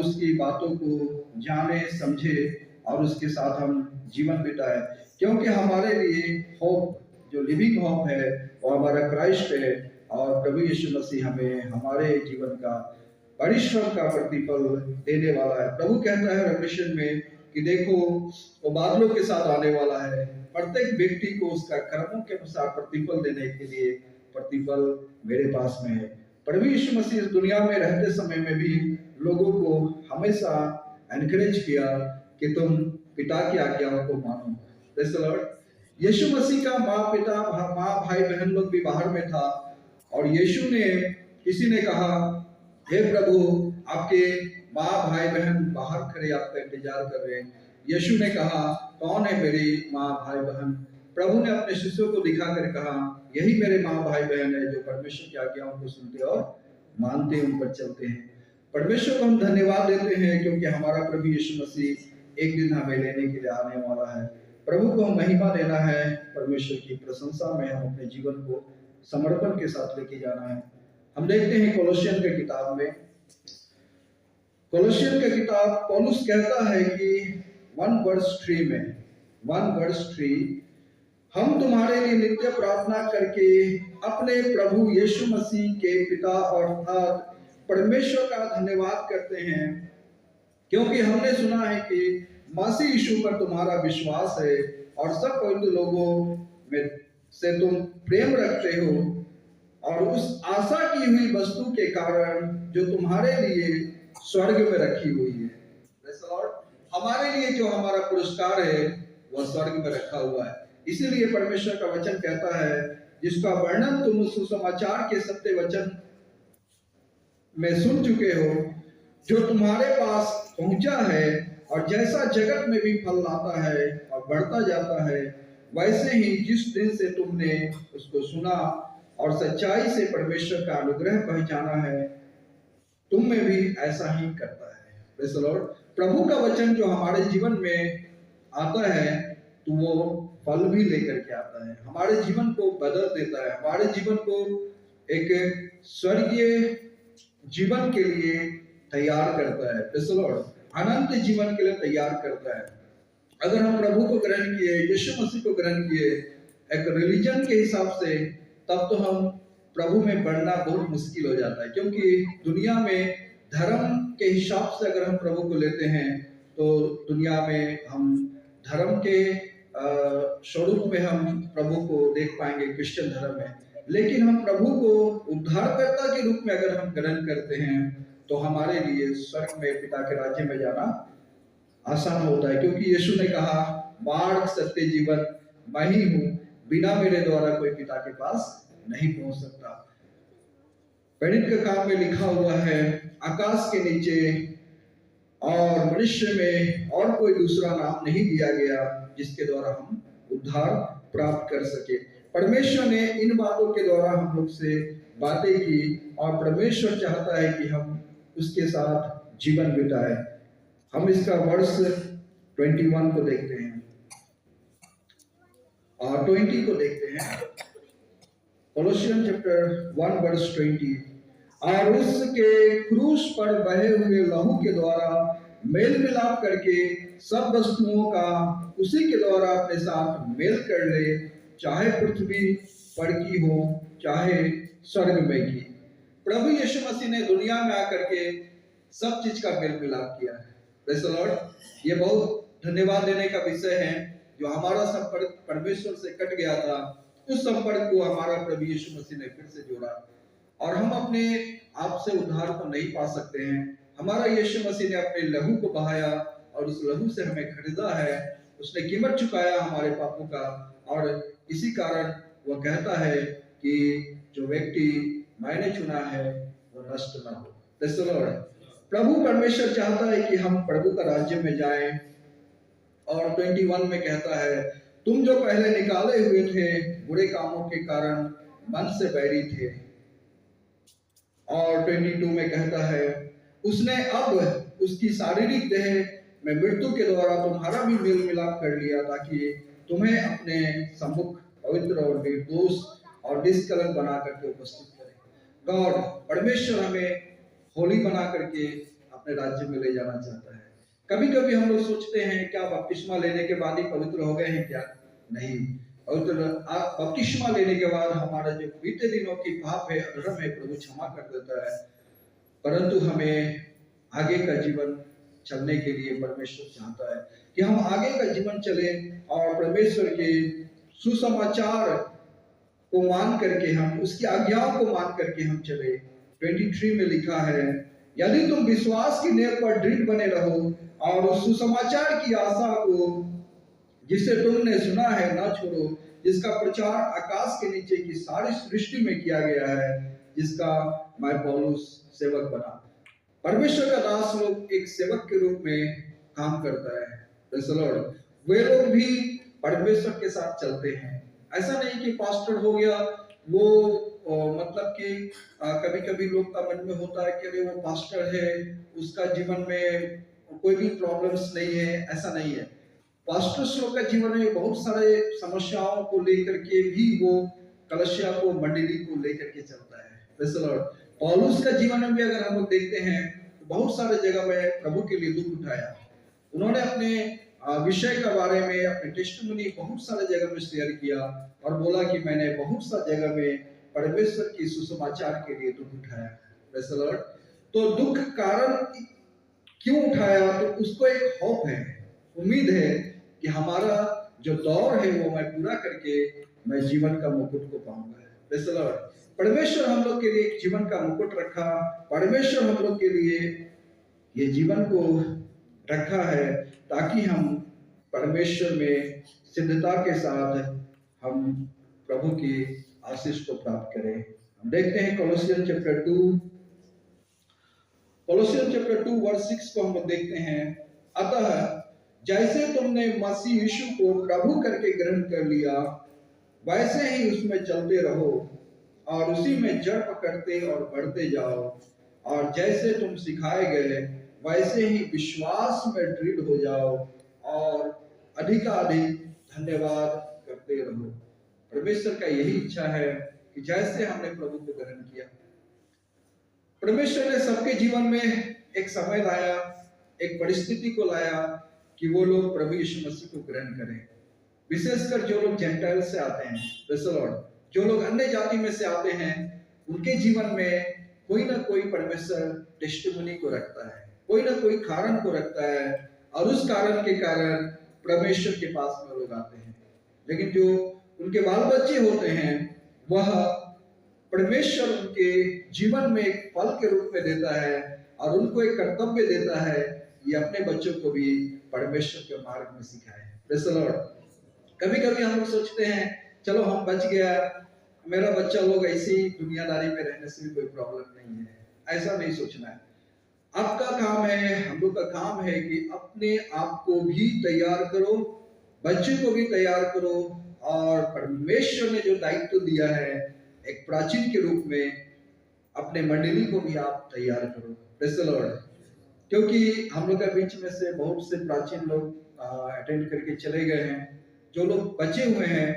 उसकी बातों को जाने समझे और उसके साथ हम जीवन बिताए, क्योंकि हमारे लिए होप, जो लिविंग होप है, वो हमारा क्राइस्ट है। और प्रभु यीशु मसीह हमें हमारे जीवन का परिश्रम का प्रतिफल देने वाला है। प्रभु कहता है रेवलेशन में कि देखो वो बादलों के साथ आने वाला है, प्रत्येक व्यक्ति को उसका कर्मों के अनुसार प्रतिफल देने के लिए प्रतिफल मेरे पास में है। प्रभु यीशु मसीह इस दुनिया में रहते समय में भी लोगों को हमेशा एनकरेज किया कि तुम पिता की आज्ञाओं को मानो। Praise the Lord. Yeshu Masih का माँ भाई बहन लोग भी बाहर में था, और यीशु ने, किसी ने कहा हे प्रभु आपके माँ भाई बहन बाहर खड़े आपका इंतजार कर रहे हैं। यीशु ने कहा कौन है मेरी माँ भाई बहन? प्रभु ने अपने शिष्यों को दिखाकर कहा यही मेरे माँ भाई बहन है जो परमेश्वर की आज्ञाओं को सुनते और मानते उन पर चलते हैं। परमेश्वर को हम धन्यवाद देते हैं क्योंकि हमारा प्रभु यीशु मसीह एक दिन हमें लेने के लिए आने वाला है। प्रभु को हम महिमा देना है, परमेश्वर की प्रशंसा में हम अपने जीवन को समर्पण के साथ लेके जाना है। हम देखते हैं कोलोसियन की किताब में, कोलोसियन की किताब पौलुस कहता है कि 1:3 में, 1:3, हम तुम्हारे लिए नित्य प्रार्थना करके अपने प्रभु यीशु मसीह के पिता अर्थात परमेश्वर का धन्यवाद करते हैं, क्योंकि हमने सुना है कि मसीह यीशु पर तुम्हारा विश्वास है और सब पवित्र लोगों में से तुम प्रेम रखते हो, और उस आशा की हुई वस्तु के कारण जो तुम्हारे लिए स्वर्ग में रखी हुई है। Praise the Lord. हमारे लिए जो हमारा पुरस्कार है वह स्वर्ग में रखा हुआ है। इसीलिए परमेश्वर का वचन कहता है, जिसका वर्णन तुम सुसमाचार के सत्य वचन में सुन चुके हो, जो तुम्हारे पास पहुंचा है और जैसा जगत में भी फल लाता है और बढ़ता जाता है, वैसे ही जिस दिन से तुमने उसको सुना और सच्चाई से परमेश्वर का अनुग्रह पहचाना है, तुम में भी ऐसा ही करता है। Praise the Lord. प्रभु का वचन जो हमारे जीवन में आता है तो वो फल भी लेकर के आता है, हमारे जीवन को बदल देता है, हमारे जीवन को एक स्वर्गीय जीवन के लिए तैयार करता है। Praise the Lord. अनंत जीवन के लिए तैयार करता है। अगर हम प्रभु को ग्रहण किए, यीशु मसीह को ग्रहण किए एक रिलीजन के हिसाब से, तब तो हम प्रभु में बढ़ना बहुत मुश्किल हो जाता है, क्योंकि दुनिया में धर्म के हिसाब से अगर हम प्रभु को लेते हैं तो दुनिया में हम धर्म के स्वरूप में हम प्रभु को देख पाएंगे क्रिश्चियन धर्म में। लेकिन हम प्रभु को उद्धारकर्ता के रूप में अगर हम ग्रहण करते हैं तो हमारे लिए स्वर्ग में पिता के राज्य में जाना आसान होता है, क्योंकि यीशु ने कहा मार्ग सत्य जीवन मैं ही हूँ, बिना मेरे द्वारा कोई पिता के पास नहीं पहुंच सकता। प्रेरित के काम में लिखा हुआ है, आकाश के नीचे और मनुष्य में और कोई दूसरा नाम नहीं दिया गया जिसके द्वारा हम उद्धार प्राप्त कर सके। परमेश्वर ने इन बातों के द्वारा हम लोग से बातें की और परमेश्वर चाहता है कि हम उसके साथ जीवन बिताए। हम इसका वर्ष 21 को देखते हैं और 20 को देखते हैं। कोलोसियन चैप्टर 1:20, और उसके क्रूस पर बहे हुए लहू के द्वारा मेल मिलाप करके सब वस्तुओं का उसी के द्वारा अपने साथ मेल कर ले, चाहे पृथ्वी पर की हो चाहे स्वर्ग में की। प्रभु यीशु मसीह ने दुनिया में आकर के सब चीज का मेल मिलाप किया है। Praise the Lord. ये बहुत धन्यवाद देने का विषय है। जो हमारा संपर्क परमेश्वर से कट गया था, उस संपर्क को हमारा प्रभु यीशु मसीह ने फिर से जोड़ा, और हम अपने आप से उद्धार को नहीं पा सकते हैं। हमारा यीशु मसीह ने अपने लहू को बहाया और उस लहू से हमें खरीदा है। उसने कीमत चुकाया हमारे पापों का, और इसी कारण वह कहता है कि जो व्यक्ति मैंने चुना है वो नष्ट न हो। Praise the Lord. प्रभु परमेश्वर चाहता है कि हम प्रभु का राज्य में जाएं, और 21 में कहता है तुम जो पहले निकाले हुए थे बुरे कामों के कारण मन से बैरी थे। और 22 में कहता है उसने अब उसकी शारीरिक देह में मृत्यु के द्वारा तुम्हारा भी मेल मिलाप कर लिया, ताकि तुम्हें अपने सम्मुख पवित्र और निर्दोष और निष्कलंक बना करके उपस्थित करे। गॉड परमेश्वर हमें होली बना करके अपने राज्य में ले जाना चाहता है। कभी कभी हम लोग सोचते हैं क्या बपतिस्मा लेने के बाद ही पवित्र हो गए हैं क्या? नहीं, पवित्र बपतिस्मा लेने के बाद हमारा जो बीते दिनों की पाप है, अधर्म है, प्रभु क्षमा कर देता है। परंतु हमें आगे का जीवन चलने के लिए परमेश्वर चाहता है कि हम आगे का जीवन चले और परमेश्वर के सुसमाचार को मान करके, हम उसकी आज्ञाओं को मान करके हम चले। 23 में लिखा है, यदि तुम विश्वास की नींव पर दृढ़ बने रहो और उस सुसमाचार की आशा को जिसे तुमने सुना है न छोड़ो, जिसका प्रचार आकाश के नीचे की सारी सृष्टि में किया गया है, जिसका मैं पौलुस सेवक बना। परमेश्वर का दास लोग एक सेवक के रूप में काम करता है। Praise the Lord. वे लोग भी परमेश्वर के साथ चलते हैं। ऐसा नहीं कि पास्टर हो गया वो मतलब कि कभी कभी लोग का मन में होता है कि अरे वो पास्टर है, उसका जीवन में कोई भी प्रॉब्लम्स नहीं है। ऐसा नहीं है। पास्टर्स लोग का जीवन में बहुत सारे समस्याओं को लेकर के भी वो कलीसिया को, मंडली को लेकर के चलता है। Praise the Lord. पौलुस का जीवन में भी अगर हम लोग देखते हैं तो बहुत सारे जगह में प्रभु के लिए दुख उठाया। उन्होंने अपने विषय के बारे में अपने टेस्टिमनी बहुत सारे जगह में शेयर किया और बोला कि मैंने बहुत सा जगह में परमेश्वर की सुसमाचार के लिए दुख उठाया। Praise the Lord. तो दुख कारण क्यों उठाया? तो उसको एक होप है, उम्मीद है कि हमारा जो दौर है वो मैं पूरा करके मैं जीवन का मुकुट को पाऊंगा। Praise the Lord. परमेश्वर हम लोग के लिए एक जीवन का मुकुट रखा। परमेश्वर हम लोग के लिए ये जीवन को रखा है ताकि हम परमेश्वर में सिद्धता के साथ हम प्रभु की आशीष को प्राप्त करें। हम देखते हैं कोलोसियन चैप्टर 2 वर्स 6 को हम देखते हैं, अतः जैसे तुमने मसीह यीशु को प्रभु करके ग्रहण कर लिया, वैसे ही उसमें चलते रहो और उसी में जड़ पकड़ते और बढ़ते जाओ, और जैसे तुम सिखाए गए वैसे ही विश्वास में दृढ़ हो जाओ और अधिकाधिक धन्यवाद करते रहो। परमेश्वर का यही इच्छा है कि जैसे हमने प्रभु को ग्रहण किया, परमेश्वर ने सबके जीवन में एक समय लाया, एक परिस्थिति को लाया कि वो लोग प्रभु यीशु मसीह को ग्रहण करें। विशेषकर जो लोग जेंटाइल से आते हैं, प्रेज़ द लॉर्ड, जो लोग अन्य जाति में से आते हैं, उनके जीवन में कोई ना कोई परमेश्वर टेस्टिमनी को रखता है, कोई ना कोई कारण को रखता है, और उस कारण के कारण परमेश्वर के पास में लोग आते हैं। लेकिन जो उनके बाल बच्चे होते हैं, वह परमेश्वर उनके जीवन में एक फल के रूप में देता है और उनको एक कर्तव्य देता है, ये अपने बच्चों को भी परमेश्वर के मार्ग में सिखाए। Praise the Lord. कभी कभी हम लोग सोचते हैं चलो हम बच गया, मेरा बच्चा लोग ऐसी दुनियादारी में रहने से भी कोई प्रॉब्लम नहीं है। ऐसा नहीं सोचना है। आपका काम है, हम लोग का काम है कि अपने आप को भी तैयार करो, बच्चे को भी तैयार करो, और परमेश्वर ने जो दायित्व दिया है एक प्राचीन के रूप में, अपने मंडली को भी आप तैयार करो। Praise the Lord. क्योंकि हम लोग के बीच में से बहुत से प्राचीन लोग अटेंड करके चले गए हैं। जो लोग बचे हुए हैं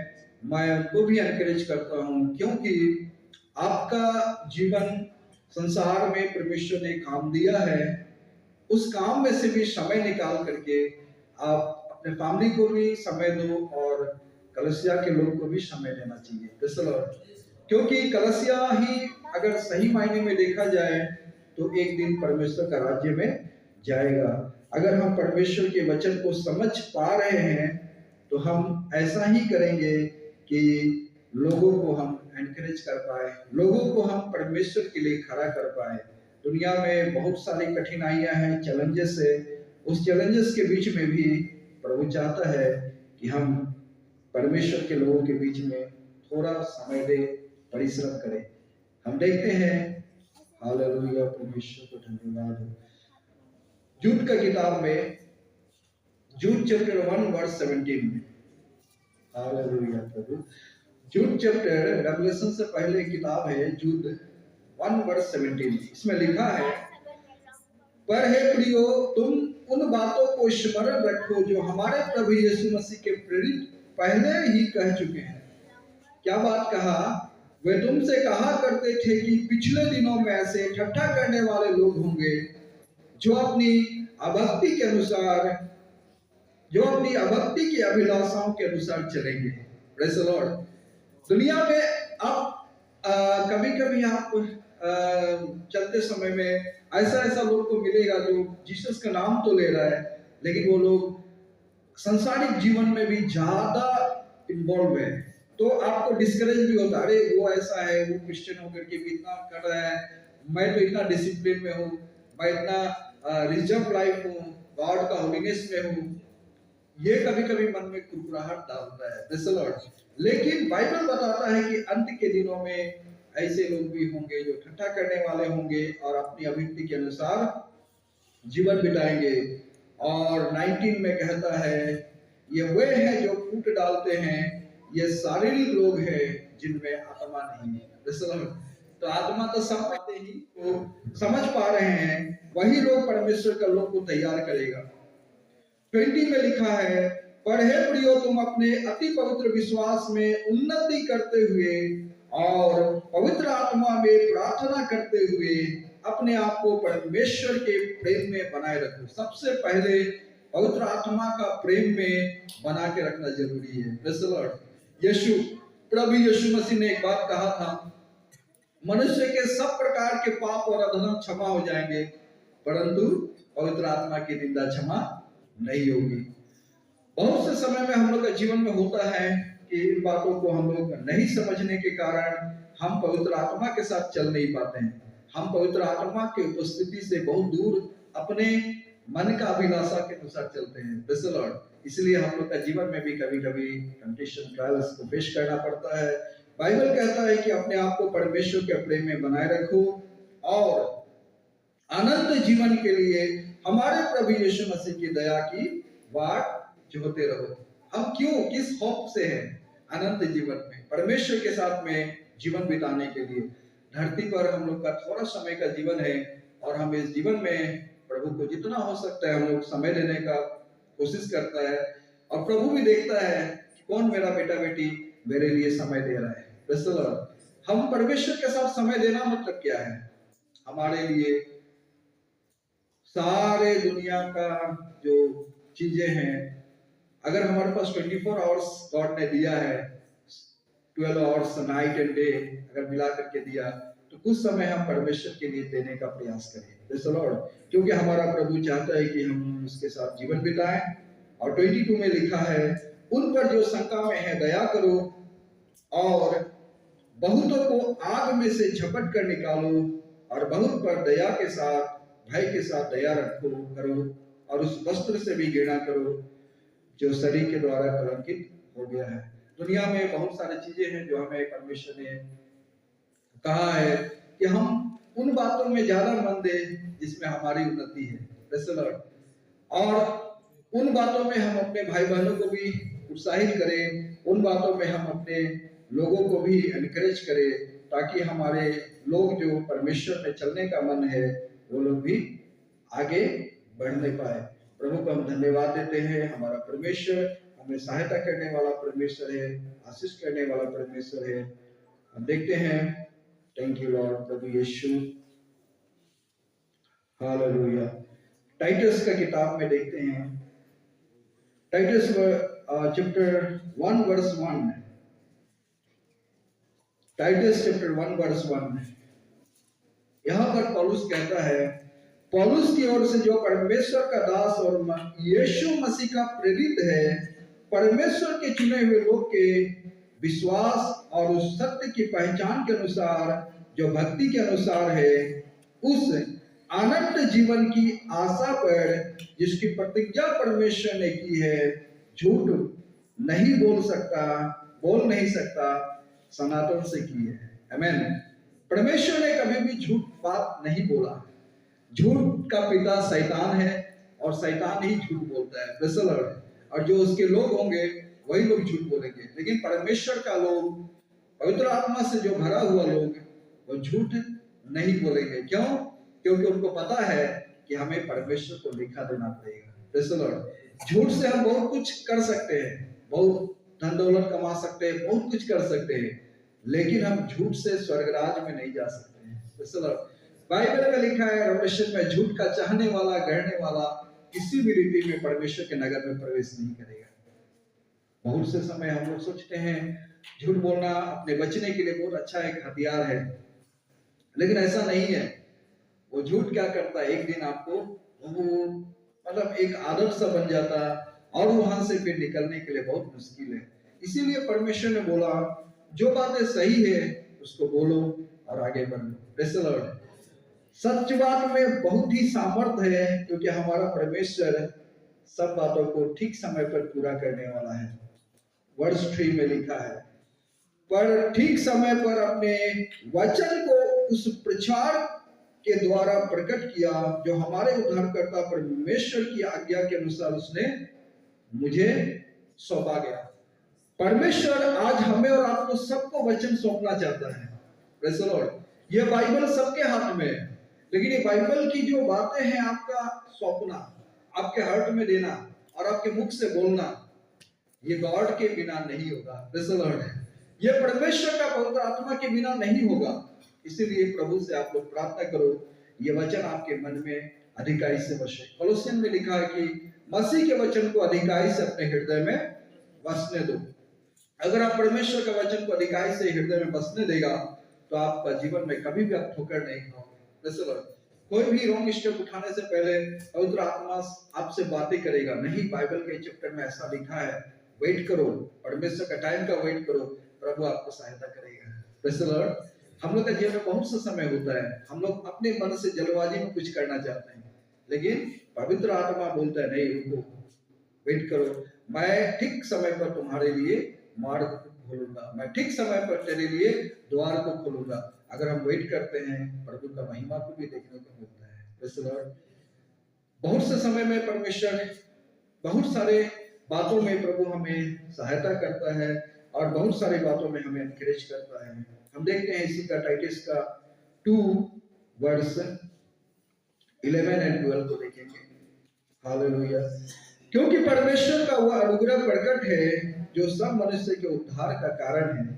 मैं उनको भी एनकरेज करता हूँ, क्योंकि आपका जीवन संसार में परमेश्वर ने काम दिया है, उस काम में से भी समय निकाल करके आप अपने फैमिली को भी समय दो और कलीसिया के लोग को भी समय देना चाहिए। Praise the Lord. क्योंकि कलीसिया ही अगर सही मायने में देखा जाए तो एक दिन परमेश्वर का राज्य में जाएगा। अगर हम परमेश्वर के वचन को समझ पा रहे हैं तो हम ऐसा ही करेंगे कि लोगों को हम एनकरेज कर पाए, लोगों को हम परमेश्वर के लिए खड़ा कर पाए। दुनिया में बहुत सारी कठिनाइयां हैं, चैलेंजेस है। उस चैलेंजेस के बीच में भी प्रभु चाहता है कि हम परमेश्वर के लोगों के बीच में थोड़ा समय दे, परिश्रम करें। हम देखते हैं, हालेलुया, परमेश्वर को धन्यवाद हो। जूड का किताब में, जूड चैप्टर 1 वर्स 17 में, हालेलुया प्रभु। जूड चैप्टर, रेवलेशन से पहले किताब है, जूड 1 वर्स 17। इसमें लिखा है, पर हे प्रियो, तुम उन बातों को स्मरण रखो जो हमारे प्रभु यीशु मसीह के प्रेरित पहले ही कह चुके हैं। क्या बात कहा? वे तुमसे कहा करते थे कि पिछले दिनों में ऐसे ठट्ठा करने वाले लोग होंगे, जो अपनी अभक्ति के अनुसार, जो अपनी अभक्ति की अभिलाषाओं के अनुसार चलेंगे। Praise the Lord. दुनिया में आप कभी कभी आप चलते समय में ऐसा ऐसा लोग को मिलेगा जो जीसस का नाम तो ले रहा है, लेकिन वो लोग संसारिक जीवन में भी ज्यादा इन्वॉल्व है। तो आपको डिस्करेज भी होता है, अरे वो ऐसा है, वो क्रिश्चियन होकर के भी इतना कर रहा है, मैं तो इतना डिसिप्लिन में हूँ, मैं इतना रिजर्व लाइफ हूँ, गॉड का होलीनेस में हूँ। ये कभी कभी मन में कुरकुराहट डालता है। Praise the Lord. लेकिन बाइबल बताता है कि अंत के दिनों में ऐसे लोग भी होंगे जो ठट्ठा करने वाले होंगे और अपनी अभिवृत्ति के अनुसार जीवन बिताएंगे। और 19 में कहता है, ये वे हैं जो फूट डालते हैं, ये शारीरिक लोग हैं जिनमें आत्मा नहीं है। तो आत्मा तो सब पाते ही तो समझ पा रहे हैं, वही लोग परमेश्वर का लोग को तैयार करेगा। 20 में लिखा है, पर हे प्रियो, तुम अपने अति पवित्र विश्वास में उन्नति करते हुए और पवित्र आत्मा में प्रार्थना करते हुए अपने आप को परमेश्वर के प्रेम में बनाए रखो। सबसे पहले पवित्र आत्मा का प्रेम में बना के रखना जरूरी है। Praise the Lord. प्रभु यीशु मसीह ने एक बात कहा था, मनुष्य के सब प्रकार के पाप और अधर्म क्षमा हो जाएंगे, परंतु पवित्र आत्मा की निंदा क्षमा नहीं होगी। बहुत से समय में हम लोग का जीवन में होता है कि इन बातों को हम लोग नहीं समझने के कारण हम पवित्र आत्मा के साथ चल नहीं पाते हैं। हम पवित्र आत्मा की उपस्थिति से बहुत दूर अपने मन का अभिलाषा के अनुसार चलते हैं। Praise the Lord. इसलिए हम लोग का जीवन में भी कभी कभी टेम्पटेशन ट्रायल्स को फेस करना पड़ता है। बाइबल कहता है कि अपने आप को परमेश्वर के प्रेम में बनाए रखो और अनंत जीवन के लिए हमारे प्रभु यीशु मसीह की दया की वाट जोते रहो। हम क्यों, किस होप से हैं अनंत जीवन में, परमेश्वर के साथ में जीवन बिताने के लिए। धरती पर हम लोग का थोड़ा समय का जीवन है और हम इस जीवन में प्रभु को जितना हो सकता है हम लोग समय देने का कोशिश करता है, और प्रभु भी देखता है कि कौन मेरा बेटा बेटी मेरे लिए समय दे रहा है। Praise the Lord. हम परमेश्वर के साथ समय देना मतलब क्या है? हमारे लिए सारे दुनिया का जो चीजें हैं, अगर हमारे पास 24 आवर्स गॉड ने दिया है, 12 आवर्स नाइट एंड डे अगर मिला करके दिया, तो कुछ समय हम परमेश्वर के लिए देने का प्रयास करें। Praise the Lord. क्योंकि हमारा प्रभु चाहता है कि हम उसके साथ जीवन बिताएं। और 22 में लिखा है, उन पर जो शंका में है दया करो और बहुतों को आग में से झपट कर निकालो, और बहुत पर दया के साथ, भय के साथ दया रखो करो, और उस वस्त्र से भी घृणा करो जो शरीर के द्वारा कलंकित हो गया है। दुनिया में बहुत सारी चीजें हैं जो हमें परमेश्वर ने कहा है कि हम उन बातों में ज्यादा मन दें जिसमें हमारी उन्नति है। Praise the Lord. और उन बातों में हम अपने भाई बहनों को भी उत्साहित करें, उन बातों में हम अपने लोगों को भी एनकरेज करें, ताकि हमारे लोग जो परमेश्वर में चलने का मन है वो लोग भी आगे बढ़ने पाए। प्रभु को हम धन्यवाद देते हैं। हमारा परमेश्वर हमें सहायता करने वाला परमेश्वर है, आशीष करने वाला परमेश्वर है। हम देखते हैं, थैंक यू लॉर्ड, प्रभु यीशु, हालेलुया। टाइटस का किताब में देखते हैं, Titus chapter 1 verse 1, Titus chapter 1 verse 1, यहाँ पर पौलुस कहता है, पौलुस की ओर से जो परमेश्वर का दास और यीशु मसीह का प्रेरित है, परमेश्वर के चुने हुए लोग के विश्वास और उस सत्य की पहचान के अनुसार जो भक्ति के अनुसार है, उस अनंत जीवन की आशा पर जिसकी प्रतिज्ञा परमेश्वर ने की है, झूठ नहीं बोल नहीं सकता, सनातन से की है। आमीन। परमेश्वर ने कभी भी झूठ बात नहीं बोला। झूठ का पिता शैतान है और शैतान ही झूठ बोलता है। Praise the Lord. और जो उसके लोग होंगे वही लोग झूठ बोलेंगे, लेकिन परमेश्वर का लोग, पवित्र आत्मा से जो भरा हुआ लोग, वो झूठ नहीं बोलेंगे। क्यों? क्योंकि उनको पता है कि हमें परमेश्वर को लेखा देना पड़ेगा। Praise the Lord. झूठ से हम बहुत कुछ कर सकते हैं, बहुत धन दौलत कमा सकते हैं, बहुत कुछ कर सकते हैं, लेकिन हम झूठ से स्वर्ग राज में नहीं जा सकते हैं। Praise the Lord. बाइबल में लिखा है रेवलेशन में, झूठ का चाहने वाला, गढ़ने वाला किसी भी रीति में परमेश्वर के नगर में प्रवेश नहीं करेगा। बहुत से समय हम लोग सोचते हैं झूठ बोलना अपने बचने के लिए बहुत अच्छा एक हथियार है, लेकिन ऐसा नहीं है। वो झूठ क्या करता है, एक दिन आपको वो मतलब एक आदत सा बन जाता है और वहां से फिर निकलने के लिए बहुत मुश्किल है। इसीलिए परमेश्वर ने बोला जो बातें सही है उसको बोलो और आगे बढ़ो। Praise the Lord. सच बात में बहुत ही सामर्थ्य है, क्योंकि हमारा परमेश्वर सब बातों को ठीक समय पर पूरा करने वाला है। वर्ष 3 में लिखा है, पर ठीक समय पर अपने वचन को उस प्रचार के द्वारा प्रकट किया जो हमारे उद्धारकर्ता परमेश्वर की आज्ञा के अनुसार उसने मुझे सौंपा गया। परमेश्वर आज हमें और आपको सबको वचन सौंपना चाहता है। Praise the Lord. ये बाइबल सबके हाथ में है, लेकिन ये बाइबल की जो बातें हैं आपका सौंपना, आपके हार्ट में देना और आपके मुख से बोलना, ये गॉड के बिना नहीं होगा। Praise the Lord. ये परमेश्वर का पवित्र आत्मा के बिना नहीं होगा। इसीलिए प्रभु से आप लोग प्रार्थना करो ये वचन आपके मन में अधिकाई से बसे। कोलोसियन में लिखा है कि मसीह के वचन को अधिकाई से अपने हृदय में बसने दो। अगर आप परमेश्वर का वचन को अधिकाई से हृदय में बसने देगा तो आपका जीवन में कभी भी आप ठोकर नहीं खाओगे। कोई भी रॉन्ग स्टेप उठाने से पहले पवित्र आत्मा आपसे बातें करेगा। नहीं, बाइबल के चैप्टर में ऐसा लिखा है, वेट करो, परमेश्वर का टाइम का वेट करो, प्रभु आपको सहायता करेगा। Praise the Lord. हम लोग का जीवन में बहुत सा समय होता है, हम लोग अपने मन से जल्दबाजी में कुछ करना चाहते हैं, लेकिन पवित्र आत्मा बोलता है नहीं, रुको, वेट करो, मैं ठीक समय पर तुम्हारे लिए मार्ग को खोलूंगा, मैं ठीक समय पर तेरे लिए द्वार को खोलूंगा। अगर हम वेट करते हैं प्रभु का महिमा को भी देखने को मिलता है। Praise the Lord. बहुत से समय में परमेश्वर बहुत सारे बातों में प्रभु हमें सहायता करता है और बहुत सारी बातों में हमें एनकरेज करता है। हम देखते हैं इसी का टाइटस का 2 वर्स 11 एंड 12 को देखेंगे। हालेलुया। क्योंकि परमेश्वर का वह अनुग्रह प्रकट है जो सब मनुष्य के उद्धार का कारण है।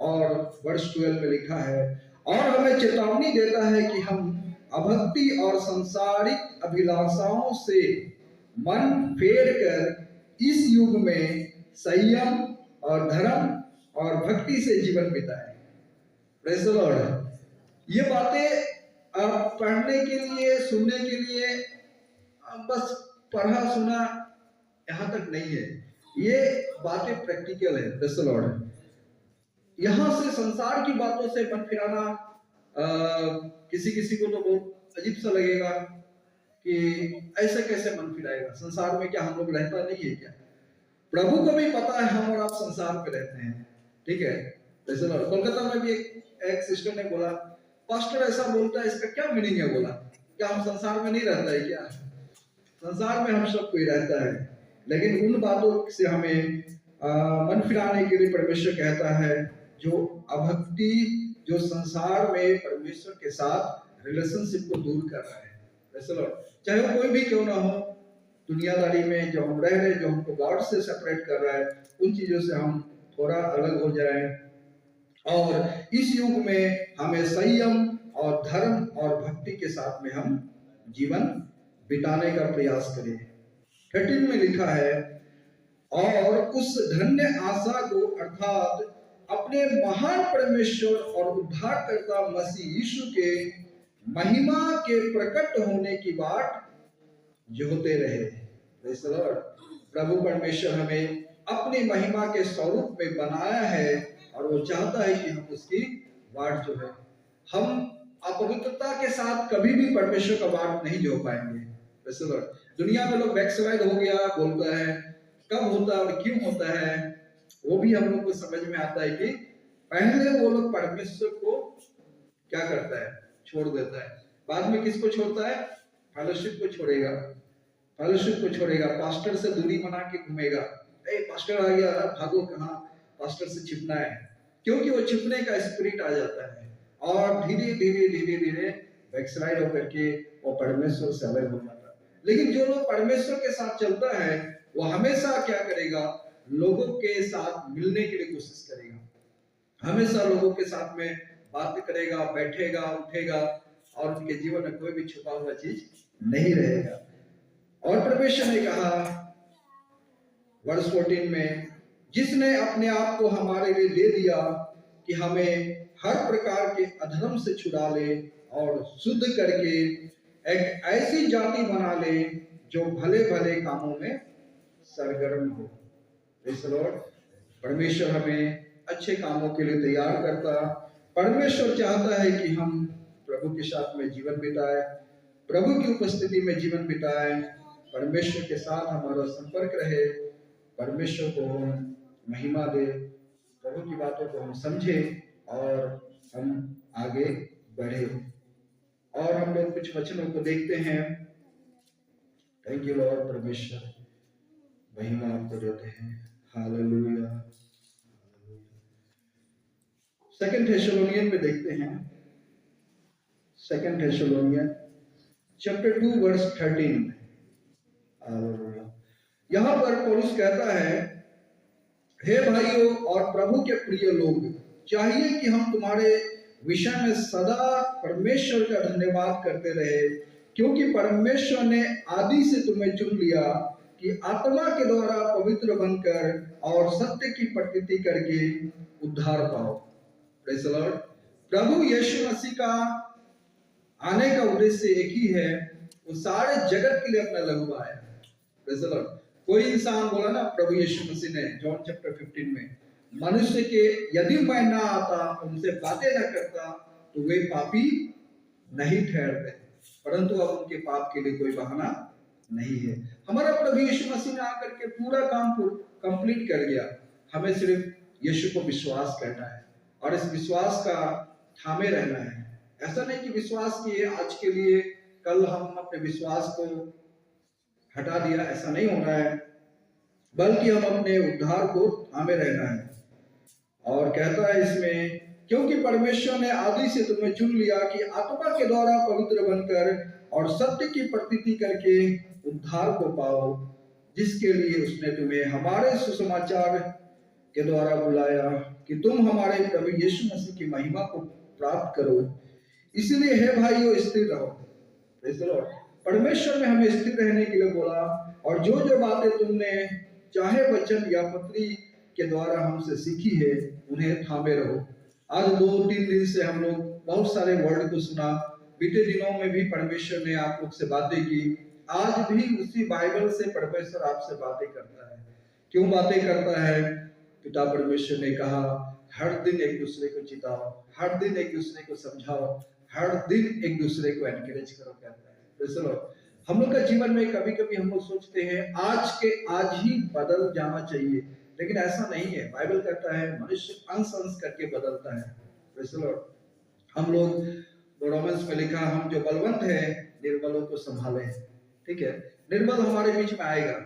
और वर्ष 12 में लिखा है, और हमें चेतावनी देता है कि हम अभक्ति और सांसारिक अभिलाषाओं से मन फेर कर इस युग में संयम और धर्म और भक्ति से जीवन बिताएं। Praise the Lord. ये बातें आप पढ़ने के लिए, सुनने के लिए बस पढ़ा सुना यहाँ तक नहीं है, ये बातें प्रैक्टिकल है। Praise the Lord. यहाँ से संसार की बातों से मन फिराना किसी किसी को तो बहुत अजीब सा लगेगा कि ऐसे कैसे मन फिराएगा, संसार में क्या हम लोग रहता नहीं है क्या? प्रभु को भी पता है हम और आप संसार पे रहते हैं, ठीक है। जैसे कोलकाता में भी एक सिस्टर ने बोला, पास्टर ऐसा बोलता है, इसका क्या मीनिंग है? बोला, क्या हम संसार में नहीं रहता है क्या? संसार में हम सब कोई रहता है, लेकिन उन बातों से हमें मन फिराने के लिए परमेश्वर कहता है जो अभक्ति, जो संसार में परमेश्वर के साथ रिलेशनशिप को दूर कर रहा है। चाहे वो कोई भी क्यों ना हो, दुनियादारी में जो हम रह रहे हैं, जो हमको गॉड से सेपरेट कर रहा है, उन चीजों से हम थोड़ा अलग हो जाएं और इस युग में हमें संयम और धर्म और भक्ति के साथ में हम जीवन बिताने का प्रयास करें। 13 में लिखा है, और उस धन्य आशा को अर्थात अपने महान परमेश्वर और उद्धारकर्ता मसीह यीशु के महिमा के प्रकट होने की बाट जोते रहे। Praise the Lord. प्रभु परमेश्वर हमें अपनी महिमा के स्वरूप में बनाया है और वो चाहता है कि हम उसकी बाट जो है, हम अपवित्रता के साथ कभी भी परमेश्वर का बाट नहीं जो पाएंगे। Praise the Lord. दुनिया में लोग बैकस्लाइड हो गया बोलता है, कब होता है और क्यों होता है वो भी हम लोग को समझ में आता है कि पहले वो लोग परमेश्वर को क्या करता है, छोड़ देता है। बाद में किसको छोड़ता है? फेलोशिप को छोड़ेगा, फेलोशिप को छोड़ेगा, पास्टर से दूरी बना के घूमेगा। ए पास्टर आ गया, भागो, कहाँ पास्टर से छिपना है, क्योंकि वो छिपने का स्पिरिट आ जाता है और धीरे धीरे धीरे धीरे बैकस्लाइड होकर के वो परमेश्वर से अलग हो जाता है। लेकिन जो लोग परमेश्वर के साथ चलता है वो हमेशा क्या करेगा? लोगों के साथ मिलने के लिए कोशिश करेगा, हमेशा लोगों के साथ में बात करेगा, बैठेगा, उठेगा, और उनके जीवन में कोई भी छुपा हुआ चीज नहीं रहेगा। और परमेश्वर ने कहा वर्ष 14 में, जिसने अपने आप को हमारे लिए दे दिया कि हमें हर प्रकार के अधर्म से छुड़ा ले और शुद्ध करके एक ऐसी जाति बना ले जो भले भले कामों में सरगर्म हो। Praise the Lord. परमेश्वर हमें अच्छे कामों के लिए तैयार करता। परमेश्वर चाहता है कि हम प्रभु के साथ में जीवन बिताए, प्रभु की उपस्थिति में जीवन बिताए, परमेश्वर के साथ हमारा संपर्क रहे, परमेश्वर को हम महिमा दे, प्रभु की बातों को हम समझे और हम आगे बढ़े। और हम लोग कुछ वचनों को देखते हैं। Thank you Lord. परमेश्वर महिमा आपको देते हैं। हालेलुया। सेकंड थेसलोनियन में देखते हैं, सेकंड थेसलोनियन चैप्टर 2 वर्स 13। यहां पर पौलुस कहता है, हे भाइयों और प्रभु के प्रिय लोग, चाहिए कि हम तुम्हारे विषय में सदा परमेश्वर का धन्यवाद करते रहे, क्योंकि परमेश्वर ने आदि से तुम्हें चुन लिया कि आत्मा के द्वारा पवित्र बनकर और सत्य की प्रतीति करके उद्धार पाओ। Praise the Lord. प्रभु यीशु मसीह का आने का उद्देश्य एक ही है, वो सारे जगत के लिए अपना लहू आया। Praise the Lord. कोई इंसान बोला ना प्रभु यीशु मसीह ने जॉन चैप्टर 15 में, मनुष्य के यदि मैं ना आता, उनसे बातें न करता, तो वे पापी नहीं ठहरते, परंतु अब उनके पाप के लिए कोई बहाना नहीं है। हमारा प्रभु यीशु मसीह ने आकर के पूरा काम कंप्लीट कर दिया। हमें सिर्फ यीशु को विश्वास करना है और इस विश्वास का थामे रहना है। ऐसा नहीं कि विश्वास किए आज के लिए, कल हम अपने विश्वास को हटा दिया, ऐसा नहीं होना है, बल्कि हम अपने उद्धार को थामे रहना है। और कहता है इसमें, क्योंकि परमेश्वर ने आदि से तुम्हें चुन लिया कि आत्मा के द्वारा पवित्र बनकर और सत्य की प्रतीति करके उद्धार को पाओ, जिसके लिए उसने तुम्हें हमारे सुसमाचार के द्वारा बुलाया कि तुम हमारे प्रभु यीशु मसीह की महिमा को प्राप्त करो। इसलिए हे भाइयों, स्थिर रहो। Praise the Lord. परमेश्वर ने हमें स्थिर रहने के लिए बोला, और जो जो बातें तुमने चाहे वचन या पत्री के द्वारा हमसे सीखी है, उन्हें थामे रहो। आज 2-3 दिन से हम लोग बहुत सारे वर्ड को सुना। बीते दिनों में भी परमेश्वर ने आप लोग से बातें की। आज भी उसी बाइबल से परमेश्वर आपसे बातें करता है। क्यों बातें करता है? पिता परमेश्वर ने कहा, हर दिन एक दूसरे को चिताओ, हर दिन एक दूसरे को समझाओ, हर दिन एक दूसरे को एनकरेज करो, कहता है। तो हम लोग का जीवन में कभी कभी हम लोग सोचते हैं आज के आज ही बदल जाना चाहिए, लेकिन ऐसा नहीं है। बाइबल कहता है मनुष्य अंश अंश करके बदलता है। हम लोग रोमन्स में लिखा, हम जो बलवंत है निर्बलों को संभाले। ठीक है, निर्बल हमारे बीच में आएगा।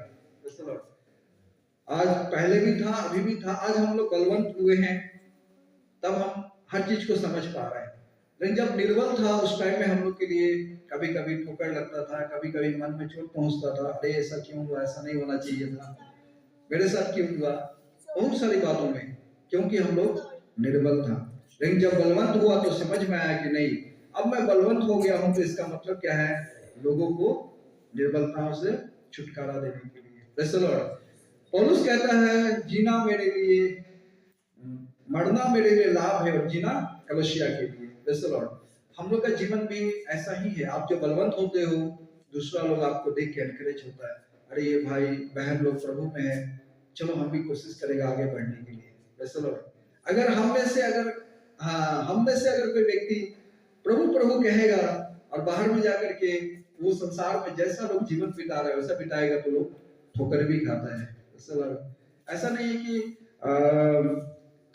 आज पहले भी था, अभी भी था। आज हम लोग बलवंत हुए हैं, तब हम हर चीज को समझ पा रहे हैं। लेकिन जब निर्बल था उस टाइम में हम लोग के लिए कभी कभी ठोकर लगता था, कभी कभी मन में चोट पहुंचता था, अरे ऐसा क्यों हुआ, ऐसा नहीं होना चाहिए था, मेरे साथ क्यों हुआ, बहुत सारी बातों में, क्योंकि हम लोग निर्बल था। लेकिन जब बलवंत हुआ तो समझ में आया कि नहीं, अब मैं बलवंत हो गया हूं, तो इसका मतलब क्या है, लोगों को निर्बलताओं से छुटकारा देने के लिए। Praise the Lord. पौलुस कहता है, जीना मेरे लिए, मरना मेरे लिए लाभ है और जीना कलीसिया के लिए। Praise the Lord. हम लोग का जीवन भी ऐसा ही है। आप जो बलवंत होते हो, दूसरा लोग आपको देख के एनकरेज होता है, अरे ये भाई बहन लोग प्रभु में है, चलो हम भी कोशिश करेंगे आगे बढ़ने के लिए। Praise the Lord. अगर हम में से अगर कोई व्यक्ति प्रभु प्रभु कहेगा और बाहर में जाकर के वो संसार में जैसा लोग जीवन बिता रहे हैं वैसा बिताएगा, तो लोग ठोकर भी खाता है। ऐसा नहीं है कि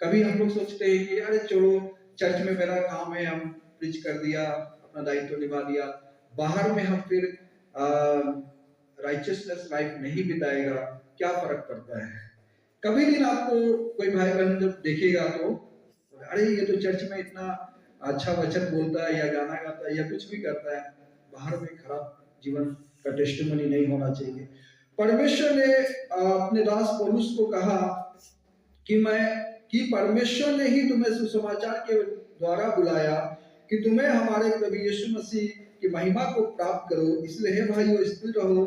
कभी हम लोग सोचते हैं कि अरे चलो चर्च में मेरा काम है, हम प्रीच कर दिया, अपना दायित्व निभा दिया, बाहर में हम फिर राइचियसनेस लाइफ नहीं बिताएगा, क्या फर्क पड़ता है। कभी दिन आपको कोई भाई बहन जब देखेगा तो अरे ये तो चर्च में इतना अच्छा वचन बोलता है या गाना गाता है या कुछ भी करता है, बाहर में खराब जीवन का टेस्टिमनी नहीं होना चाहिए। परमेश्वर ने अपने दास पौलुस को कहा कि परमेश्वर ने ही तुम्हें सुसमाचार के द्वारा बुलाया कि तुम्हें हमारे प्रभु यीशु मसीह की महिमा को प्राप्त करो। इसलिए हे भाइयों, स्थिर रहो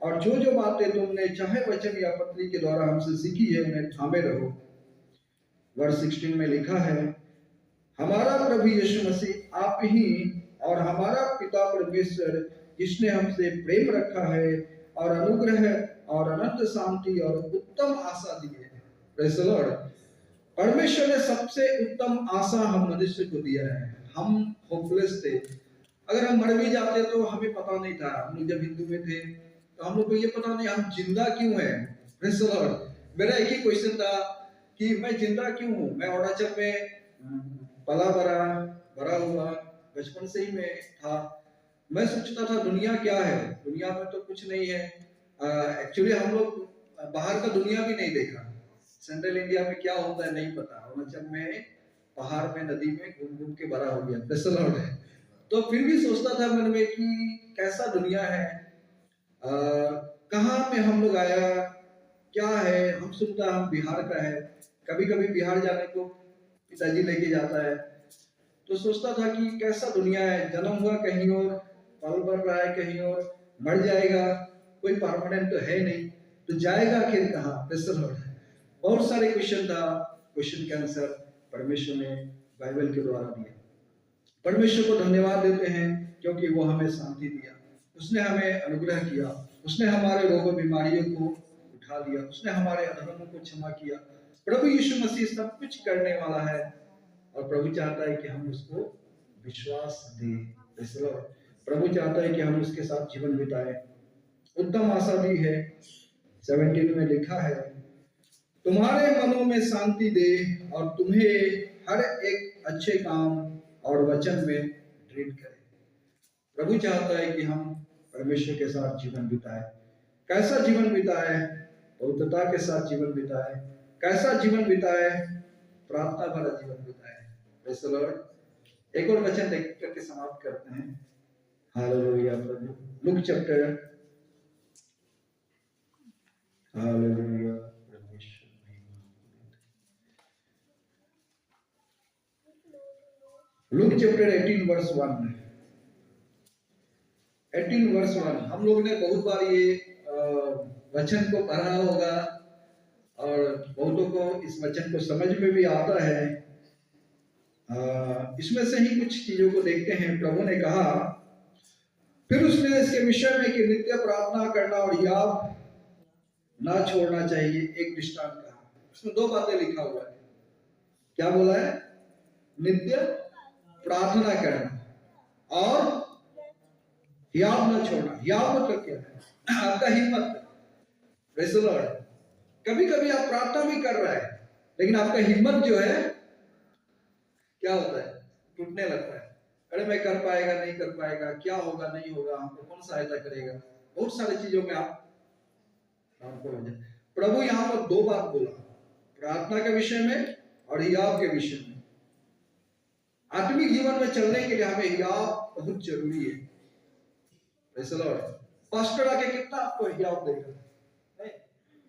और जो जो बातें तुमने चाहे वचन या पत्री के द्वारा हमसे सीखी है उन्हें थामे रहो। वर्ष 16 में लिखा है, हमारा प्रभु यीशु मसीह आप ही और हमारा पिता परमेश्वर जिसने हमसे प्रेम रखा है और अनुग्रह और अनंत शांति और उत्तम आशा दी है। Praise the Lord. परमेश्वर ने सबसे उत्तम आशा हम मनुष्य को दिया है। हम होपलेस थे, अगर हम मर भी जाते तो हमें पता नहीं था। हम लोग जब हिंदू में थे तो हम लोग को ये पता नहीं हम जिंदा क्यों हैं। Praise the Lord. मेरा एक ही क्वेश्चन था कि मैं जिंदा क्यों हूँ। मैं अरुणाचल में पला बड़ा हुआ, बचपन से ही मैं था। मैं सोचता था दुनिया क्या है, दुनिया में तो कुछ नहीं है। एक्चुअली हम लोग बाहर का दुनिया भी नहीं देखा। सेंट्रल इंडिया में क्या होता है नहीं पता। अरुणाचल में पहाड़ में नदी में घूम घूम के बड़ा हो गया। प्रेज़ द लॉर्ड है। तो फिर भी सोचता था मन में कि कैसा दुनिया है, कहाँ पे हम लोग आया, क्या है। हम सुनता हम बिहार का है, कभी कभी बिहार जाने को पिताजी लेके जाता है तो सोचता था कि कैसा दुनिया है। जन्म हुआ कहीं और, पल बढ़ रहा है कहीं और, मर जाएगा, कोई परमानेंट तो है नहीं, तो जाएगा आखिर कहाँ। Praise the Lord. बहुत सारे क्वेश्चन था, क्वेश्चन के आंसर परमेश्वर ने बाइबल के द्वारा दिया। परमेश्वर को धन्यवाद देते हैं क्योंकि वो हमें शांति दिया, उसने हमें अनुग्रह किया, उसने हमारे रोगों बीमारियों को उठा लिया, उसने हमारे अधर्मों को क्षमा किया। प्रभु यीशु मसीह सब कुछ करने वाला है और प्रभु चाहता है कि हम उसको विश्वास दें। प्रभु चाहता है कि हम उसके साथ जीवन बिताएं। उत्तम आशा भी है। 17 में लिखा है, तुम्हारे मनों में शांति दे और तुम्हें हर एक अच्छे काम और वचन में दृढ़ करे। प्रभु चाहता है कि हम परमेश्वर के साथ जीवन बिताएं। कैसा जीवन बिताएं? पवित्रता के साथ जीवन बिताएं। कैसा जीवन बिताएं? प्रार्थना भरा जीवन बिताएं। Praise the lord. एक और वचन देख करके समाप्त करते हैं। हालेलुया प्रभु। लूक चैप्टर, हालेलुया परमेश्वर। Luke chapter 18 verse 1। 18 वर्स 1। हम लोग ने बहुत बार ये वचन को पढ़ा होगा और बहुतों को इस वचन को समझ में भी आता है। इसमें से ही कुछ चीजों को देखते हैं। प्रभु ने कहा, फिर उसने इसके विषय में कि नित्य प्रार्थना करना और याद ना छोड़ना चाहिए एक दृष्टांत कहा। उसमें दो बातें लिखा हुआ है। क्या बोला है? नित्य प्रार्थना करना और याद ना छोड़ना। याद मतलब क्या है? आपका हिम्मत। Praise the Lord. कभी कभी आप प्रार्थना भी कर रहे हैं लेकिन आपका हिम्मत जो है क्या होता है? टूटने लगता है। अरे मैं कर पाएगा नहीं कर पाएगा, क्या होगा नहीं होगा, हमको कौन सहायता करेगा। बहुत सारी चीजों में आप आपको हो जाए। प्रभु यहाँ पर दो बात बोला, प्रार्थना के विषय में और हियाव के विषय में। आत्मिक जीवन में चलने के लिए हमें हियाव बहुत जरूरी है। Praise the Lord. पास्टर आके कितना आपको हियाव देगा?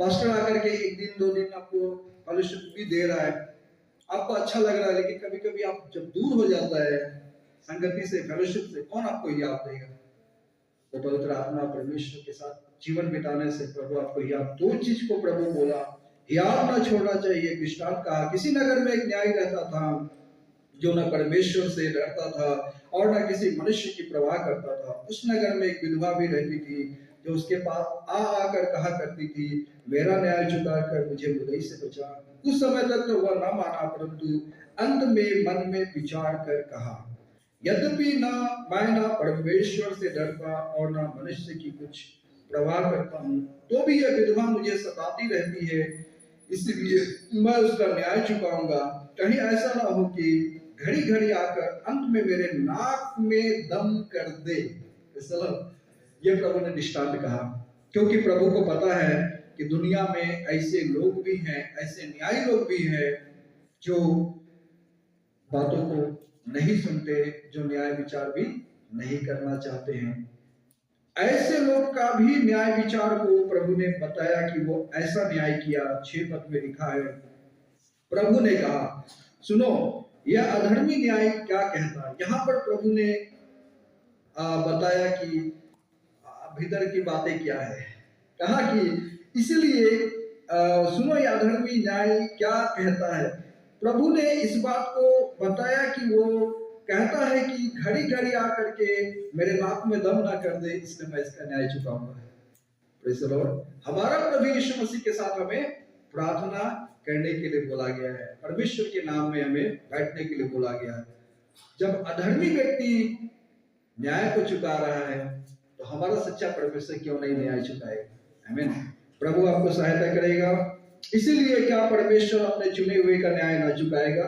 पास्टर आकर के एक दिन दो दिन आपको फेलोशिप भी दे रहा है, आपको अच्छा लग रहा है, लेकिन कभी कभी आप जब दूर हो जाता है संगति से, फेलोशिप से, कौन आपको याद देगा? तो पवित्र आत्मा परमेश्वर के साथ जीवन बिताने से प्रभु आपको याद। दो चीज को प्रभु बोला, याद ना छोड़ना चाहिए। दृष्टांत कहा, किसी नगर में एक न्यायी रहता था जो न परमेश्वर से डरता था और न किसी मनुष्य की परवाह करता था। उस नगर में एक विधवा भी रहती थी जो उसके पास आकर कहा करती थी, मेरा न्याय चुका कर मुझे बुराई से बचा। कुछ समय तक तो वह न माना, परंतु अंत में मन में विचार कर कहा, यद्यपि मैं ना परमेश्वर से डरता और ना मनुष्य की कुछ परवाह करता हूँ, तो भी यह विधवा मुझे सताती रहती है, इसलिए मैं उसका न्याय चुकाऊंगा। कहीं ऐसा ना हो कि घड़ी घड़ी आकर अंत में मेरे नाक में दम कर दे। ये प्रभु ने दृष्टांत कहा, क्योंकि प्रभु को पता है कि दुनिया में ऐसे लोग भी हैं, ऐसे न्यायी लोग भी हैं जो बातों को नहीं सुनते, जो न्याय विचार भी नहीं करना चाहते हैं। ऐसे लोग का भी न्याय विचार को प्रभु ने बताया कि वो ऐसा न्याय किया। 6 पद में लिखा है, प्रभु ने कहा, सुनो, यह अधर्मी न्याय क्या कहता है। यहाँ पर प्रभु ने बताया कि भीतर की बातें क्या है। कहा कि इसलिए सुनो, यह अधर्मी न्याय क्या कहता है। प्रभु ने इस बात को बताया कि वो कहता है कि घड़ी घड़ी आकर के मेरे नाक में दम ना कर दे, इसलिए मैं इसका न्याय चुकाऊंगा। Praise the Lord. हमारा प्रभु यीशु मसीह के साथ हमें प्रार्थना करने के लिए बोला गया है, परमेश्वर के नाम में हमें बैठने के लिए बोला गया है। जब अधर्मी व्यक्ति न्याय को चुका रहा है तो हमारा सच्चा परमेश्वर क्यों नहीं न्याय चुकाएगा। आमीन। प्रभु आपको सहायता करेगा। इसीलिए क्या परमेश्वर अपने चुने हुए का न्याय ना चुकाएगा।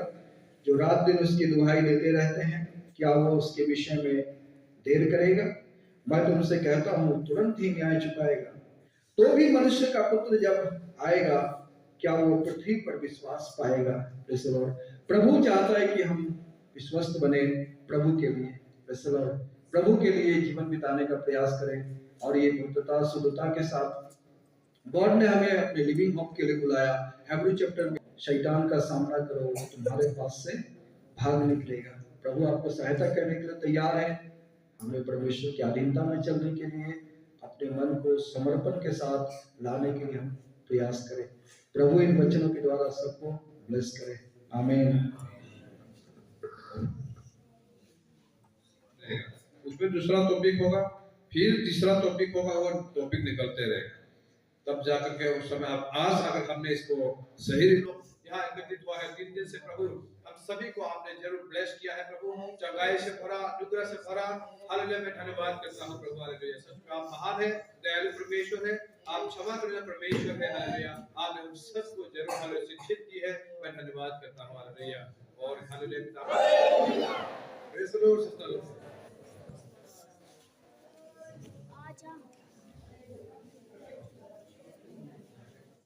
जो रात दिन उसकी दुहाई देते रहते हैं, क्या वो उसके विषय में देर करेगा। मैं तुमसे कहता हूं तुरंत ही न्याय चुकाएगा। तो भी मनुष्य का पुत्र जब आएगा, क्या वो पृथ्वी पर विश्वास पाएगा। प्रभु चाहता है कि हम विश्वस्त बने प्रभु के लिए, प्रभु के लिए जीवन बिताने का प्रयास करें। और ये पूर्णता शुद्धता के साथ गॉड ने हमें अपने लिविंग होप के लिए बुलाया। हेब्रू चैप्टर में शैतान का सामना करो, तुम्हारे पास से भाग निकलेगा। प्रभु आपको सहायता करने के लिए तैयार है। हमें परमेश्वर की अधीनता में चलने के लिए अपने मन को समर्पण के साथ लाने के लिए हम प्रयास करें। प्रभु इन वचनों के द्वारा सबको ब्लेस करे। आमीन। उसमें दूसरा टॉपिक होगा, फिर तीसरा टॉपिक होगा, और टॉपिक निकलते रहेगा। तब जाकर के उस समय आप आज अगर हमने इसको सही यहाँ एकत्रित हुआ है 3 दिन से, प्रभु हम सभी को आपने जरूर ब्लेस किया है। प्रभु चंगाई से भरा, अनुग्रह से भरा। हालेलुया। मैं धन्यवाद करता हूँ प्रभु। हालेलुया। सच में आप महान है, दयालु परमेश्वर है, आप क्षमा करने परमेश्वर है। हालेलुया। आपने हम सबको जरूर हालेलुया शिक्षित की है। मैं धन्यवाद करता हूँ। हालेलुया। और हालेलुया। Praise the Lord.